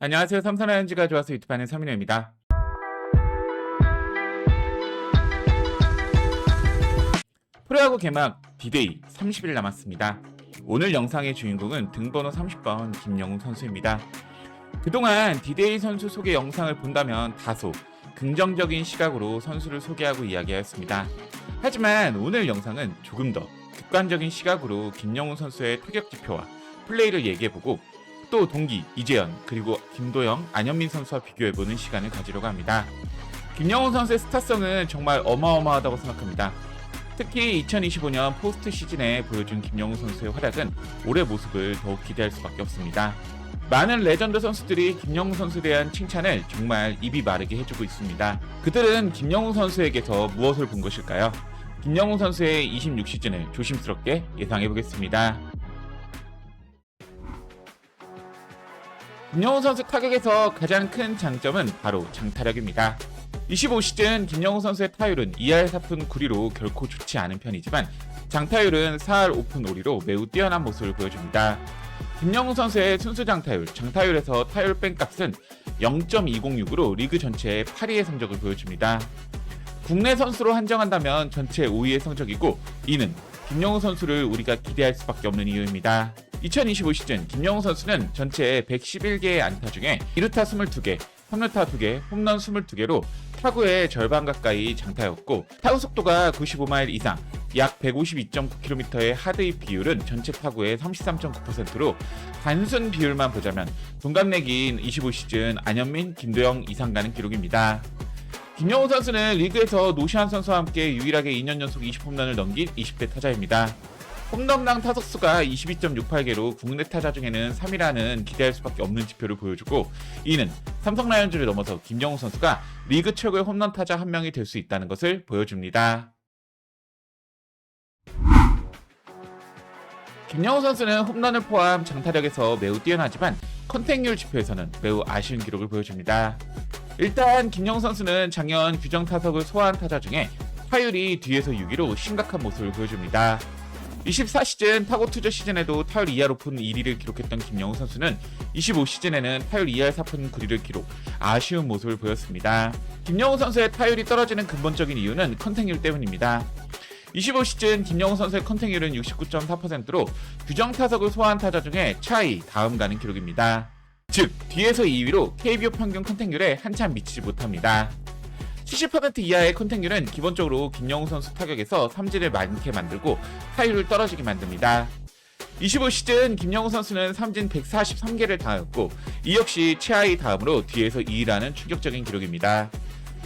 안녕하세요. 삼성라이온즈가 좋아서 유튜브하는 서민호입니다. 프로야구 개막 D-Day 30일 남았습니다. 오늘 영상의 주인공은 등번호 30번 김영웅 선수입니다. 그동안 D-Day 선수 소개 영상을 본다면 다소 긍정적인 시각으로 선수를 소개하고 이야기하였습니다. 하지만 오늘 영상은 조금 더 객관적인 시각으로 김영웅 선수의 타격 지표와 플레이를 얘기해보고 또 동기 이재현 그리고 김도영, 안현민 선수와 비교해보는 시간을 가지려고 합니다. 김영웅 선수의 스타성은 정말 어마어마하다고 생각합니다. 특히 2025년 포스트 시즌에 보여준 김영웅 선수의 활약은 올해 모습을 더욱 기대할 수밖에 없습니다. 많은 레전드 선수들이 김영웅 선수에 대한 칭찬을 정말 입이 마르게 해주고 있습니다. 그들은 김영웅 선수에게서 무엇을 본 것일까요? 김영웅 선수의 26시즌을 조심스럽게 예상해보겠습니다. 김영웅 선수 타격에서 가장 큰 장점은 바로 장타력입니다. 25시즌 김영웅 선수의 타율은 2할 4푼 9리로 결코 좋지 않은 편이지만 장타율은 4할 5푼 5리로 매우 뛰어난 모습을 보여줍니다. 김영웅 선수의 순수 장타율에서 타율 뺀값은 0.206으로 리그 전체의 8위의 성적을 보여줍니다. 국내 선수로 한정한다면 전체 5위의 성적이고 이는 김영웅 선수를 우리가 기대할 수밖에 없는 이유입니다. 2025 시즌 김영웅 선수는 전체 111개의 안타 중에 2루타 22개, 3루타 2개, 홈런 22개로 타구의 절반 가까이 장타였고 타구 속도가 95마일 이상, 약 152.9km의 하드입 비율은 전체 타구의 33.9%로 단순 비율만 보자면 동갑내기인 25 시즌 안현민, 김도영 이상 가는 기록입니다. 김영웅 선수는 리그에서 노시안 선수와 함께 유일하게 2년 연속 20홈런을 넘긴 20대 타자입니다. 홈런당 타석수가 22.68개로 국내 타자 중에는 3위라는 기대할 수밖에 없는 지표를 보여주고 이는 삼성 라이온즈를 넘어서 김영웅 선수가 리그 최고의 홈런 타자 한 명이 될 수 있다는 것을 보여줍니다. 김영웅 선수는 홈런을 포함 장타력에서 매우 뛰어나지만 컨택률 지표에서는 매우 아쉬운 기록을 보여줍니다. 일단 김영웅 선수는 작년 규정 타석을 소화한 타자 중에 타율이 뒤에서 6위로 심각한 모습을 보여줍니다. 24시즌 타고 투저 시즌에도 타율 2할 5푼 1리를 기록했던 김영웅 선수는 25시즌에는 타율 2할 4푼 9리를 기록, 아쉬운 모습을 보였습니다. 김영웅 선수의 타율이 떨어지는 근본적인 이유는 컨택률 때문입니다. 25시즌 김영웅 선수의 컨택률은 69.4%로 규정 타석을 소화한 타자 중에 차이 다음 가는 기록입니다. 즉 뒤에서 2위로 KBO 평균 컨택률에 한참 미치지 못합니다. 70% 이하의 컨택률은 기본적으로 김영웅 선수 타격에서 삼진을 많게 만들고 타율을 떨어지게 만듭니다. 25시즌 김영웅 선수는 삼진 143개를 당하였고 이 역시 최하위 다음으로 뒤에서 2위라는 충격적인 기록입니다.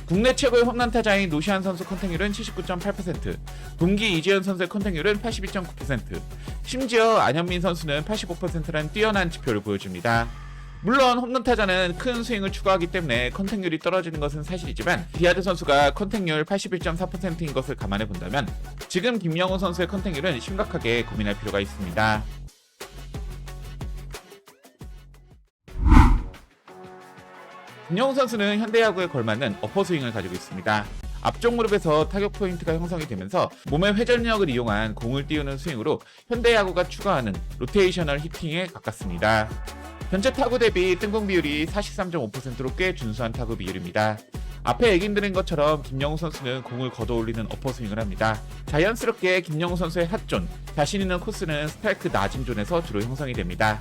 국내 최고의 홈런 타자인 노시안 선수 컨택률은 79.8%, 동기 이재현 선수의 컨택률은 82.9%, 심지어 안현민 선수는 85%라는 뛰어난 지표를 보여줍니다. 물론 홈런 타자는 큰 스윙을 추구하기 때문에 컨택률이 떨어지는 것은 사실이지만 디아드 선수가 컨택률 81.4%인 것을 감안해 본다면 지금 김영웅 선수의 컨택률은 심각하게 고민할 필요가 있습니다. 김영웅 선수는 현대야구에 걸맞는 어퍼스윙을 가지고 있습니다. 앞쪽 무릎에서 타격 포인트가 형성이 되면서 몸의 회전력을 이용한 공을 띄우는 스윙으로 현대야구가 추구하는 로테이셔널 히팅에 가깝습니다. 전체 타구 대비 뜬공 비율이 43.5%로 꽤 준수한 타구 비율입니다. 앞에 얘기드린 것처럼 김영웅 선수는 공을 걷어올리는 어퍼스윙을 합니다. 자연스럽게 김영웅 선수의 핫존, 자신 있는 코스는 스트라이크 낮은 존에서 주로 형성이 됩니다.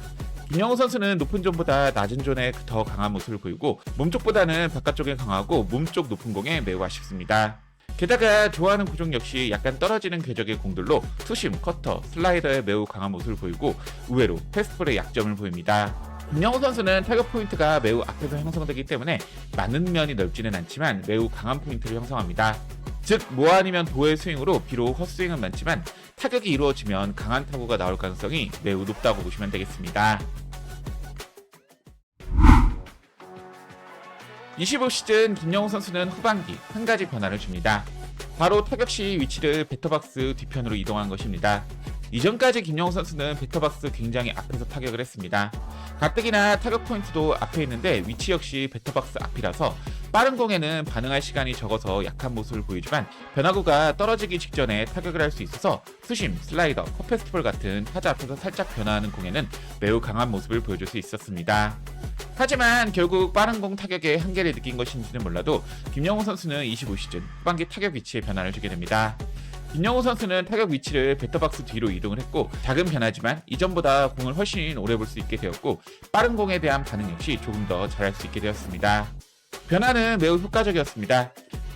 김영웅 선수는 높은 존보다 낮은 존에 더 강한 모습을 보이고 몸쪽보다는 바깥쪽에 강하고 몸쪽 높은 공에 매우 아쉽습니다. 게다가 좋아하는 구종 역시 약간 떨어지는 궤적의 공들로 투심, 커터, 슬라이더에 매우 강한 모습을 보이고 의외로 패스트볼에 약점을 보입니다. 김영웅 선수는 타격 포인트가 매우 앞에서 형성되기 때문에 맞는 면이 넓지는 않지만 매우 강한 포인트를 형성합니다. 즉 뭐 아니면 도의 스윙으로 비록 헛스윙은 많지만 타격이 이루어지면 강한 타구가 나올 가능성이 매우 높다고 보시면 되겠습니다. 25시즌 김영웅 선수는 후반기 한 가지 변화를 줍니다. 바로 타격 시 위치를 배터박스 뒤편으로 이동한 것입니다. 이전까지 김영웅 선수는 배터박스 굉장히 앞에서 타격을 했습니다. 가뜩이나 타격 포인트도 앞에 있는데 위치 역시 배터박스 앞이라서 빠른 공에는 반응할 시간이 적어서 약한 모습을 보이지만 변화구가 떨어지기 직전에 타격을 할 수 있어서 투심, 슬라이더, 컵페스티벌 같은 타자 앞에서 살짝 변화하는 공에는 매우 강한 모습을 보여줄 수 있었습니다. 하지만 결국 빠른 공 타격의 한계를 느낀 것인지는 몰라도 김영호 선수는 25시즌 후반기 타격 위치에 변화를 주게 됩니다. 김영호 선수는 타격 위치를 배터박스 뒤로 이동을 했고 작은 변화지만 이전보다 공을 훨씬 오래 볼 수 있게 되었고 빠른 공에 대한 반응 역시 조금 더 잘할 수 있게 되었습니다. 변화는 매우 효과적이었습니다.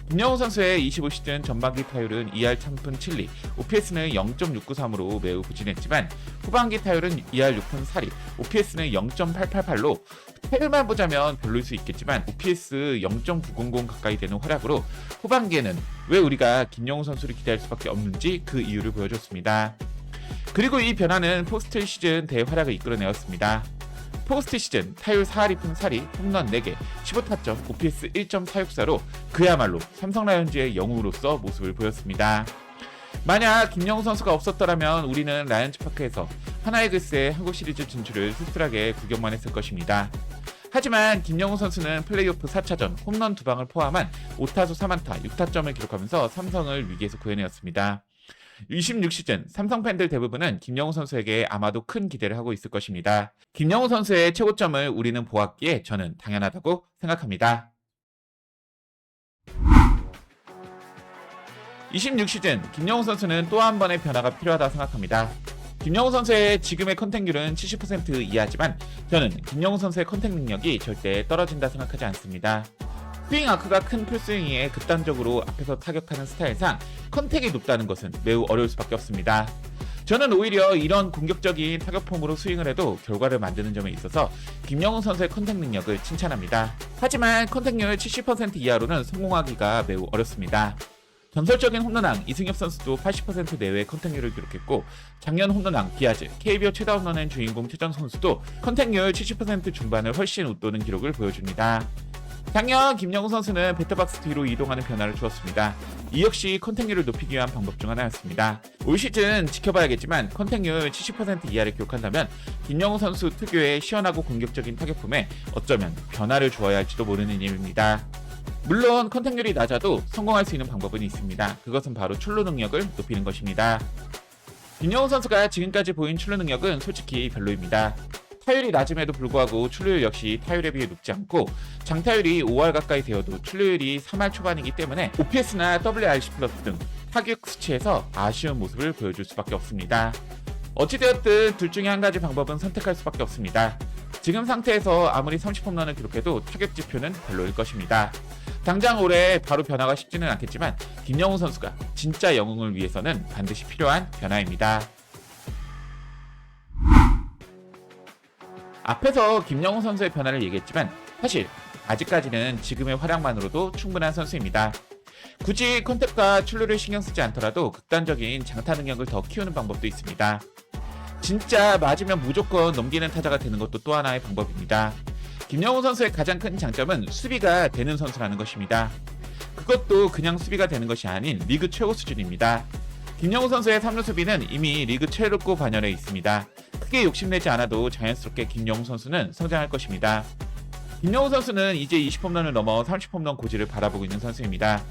김영호 선수의 25시즌 전반기 타율은 2할 3푼 7리, OPS는 0.693으로 매우 부진했지만 후반기 타율은 2할 6푼 4리, OPS는 0.888로 타율만 보자면 별로일 수 있겠지만 OPS 0.900 가까이 되는 활약으로 후반기에는 왜 우리가 김영호 선수를 기대할 수밖에 없는지 그 이유를 보여줬습니다. 그리고 이 변화는 포스트 시즌 대활약을 이끌어내었습니다. 포스트 시즌 타율 4할 2푼 4리, 홈런 4개, 15타점, OPS 1.464로 그야말로 삼성 라이온즈의 영웅으로서 모습을 보였습니다. 만약 김영호 선수가 없었더라면 우리는 라이온즈 파크에서 하나이글스의 한국 시리즈 진출을 씁쓸하게 구경만 했을 것입니다. 하지만 김영호 선수는 플레이오프 4차전 홈런 2방을 포함한 5타수 3안타 6타점을 기록하면서 삼성을 위기에서 구해내었습니다. 26시즌 삼성 팬들 대부분은 김영호 선수에게 아마도 큰 기대를 하고 있을 것입니다. 김영호 선수의 최고점을 우리는 보았기에 저는 당연하다고 생각합니다. 26시즌 김영호 선수는 또 한 번의 변화가 필요하다고 생각합니다. 김영호 선수의 지금의 컨택률은 70% 이하지만 저는 김영호 선수의 컨택 능력이 절대 떨어진다 생각하지 않습니다. 스윙 아크가 큰 풀스윙에 극단적으로 앞에서 타격하는 스타일상 컨택이 높다는 것은 매우 어려울 수밖에 없습니다. 저는 오히려 이런 공격적인 타격 폼으로 스윙을 해도 결과를 만드는 점에 있어서 김영호 선수의 컨택 능력을 칭찬합니다. 하지만 컨택률 70% 이하로는 성공하기가 매우 어렵습니다. 전설적인 홈런왕 이승엽 선수도 80% 내외의 컨택률을 기록했고 작년 홈런왕 디아즈, KBO 최다 홈런의 주인공 최정 선수도 컨택률 70% 중반을 훨씬 웃도는 기록을 보여줍니다. 작년 김영호 선수는 배터박스 뒤로 이동하는 변화를 주었습니다. 이 역시 컨택률을 높이기 위한 방법 중 하나였습니다. 올 시즌 지켜봐야겠지만 컨택률 70% 이하를 기록한다면 김영호 선수 특유의 시원하고 공격적인 타격폼에 어쩌면 변화를 주어야 할지도 모르는 일입니다. 물론 컨택률이 낮아도 성공할 수 있는 방법은 있습니다. 그것은 바로 출루 능력을 높이는 것입니다. 김영호 선수가 지금까지 보인 출루 능력은 솔직히 별로입니다. 타율이 낮음에도 불구하고 출루율 역시 타율에 비해 높지 않고 장타율이 5할 가까이 되어도 출루율이 3할 초반이기 때문에 OPS나 WRC 플러스 등 타격 수치에서 아쉬운 모습을 보여줄 수밖에 없습니다. 어찌되었든 둘 중에 한 가지 방법은 선택할 수밖에 없습니다. 지금 상태에서 아무리 30홈런을 기록해도 타격 지표는 별로일 것입니다. 당장 올해 바로 변화가 쉽지는 않겠지만 김영호 선수가 진짜 영웅을 위해서는 반드시 필요한 변화입니다. 앞에서 김영호 선수의 변화를 얘기했지만 사실 아직까지는 지금의 활약만으로도 충분한 선수입니다. 굳이 컨택과 출루를 신경 쓰지 않더라도 극단적인 장타 능력을 더 키우는 방법도 있습니다. 진짜 맞으면 무조건 넘기는 타자가 되는 것도 또 하나의 방법입니다. 김영호 선수의 가장 큰 장점은 수비가 되는 선수라는 것입니다. 그것도 그냥 수비가 되는 것이 아닌 리그 최고 수준입니다. 김영호 선수의 3루 수비는 이미 리그 최고 반열에 있습니다. 크게 욕심내지 않아도 자연스럽게 김영호 선수는 성장할 것입니다. 김영호 선수는 이제 20홈런을 넘어 30홈런 고지를 바라보고 있는 선수입니다.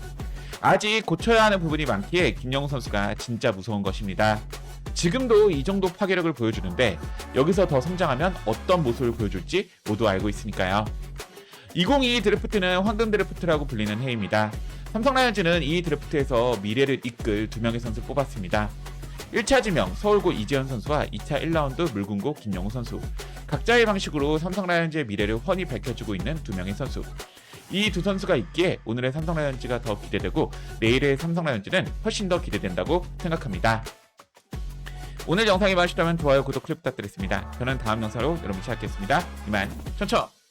아직 고쳐야 하는 부분이 많기에 김영호 선수가 진짜 무서운 것입니다. 지금도 이 정도 파괴력을 보여주는데 여기서 더 성장하면 어떤 모습을 보여줄지 모두 알고 있으니까요. 2022 드래프트는 황금 드래프트라고 불리는 해입니다. 삼성 라이온즈는 이 드래프트에서 미래를 이끌 2명의 선수를 뽑았습니다. 1차 지명 서울고 이재현 선수와 2차 1라운드 물군고 김영호 선수. 각자의 방식으로 삼성 라이온즈의 미래를 훤히 밝혀주고 있는 2명의 선수. 이 두 선수가 있기에 오늘의 삼성 라이온즈가 더 기대되고 내일의 삼성 라이온즈는 훨씬 더 기대된다고 생각합니다. 오늘 영상이 마음에 드셨다면 좋아요, 구독, 클릭 부탁드리겠습니다. 저는 다음 영상으로 여러분 찾아뵙겠습니다. 이만 천천!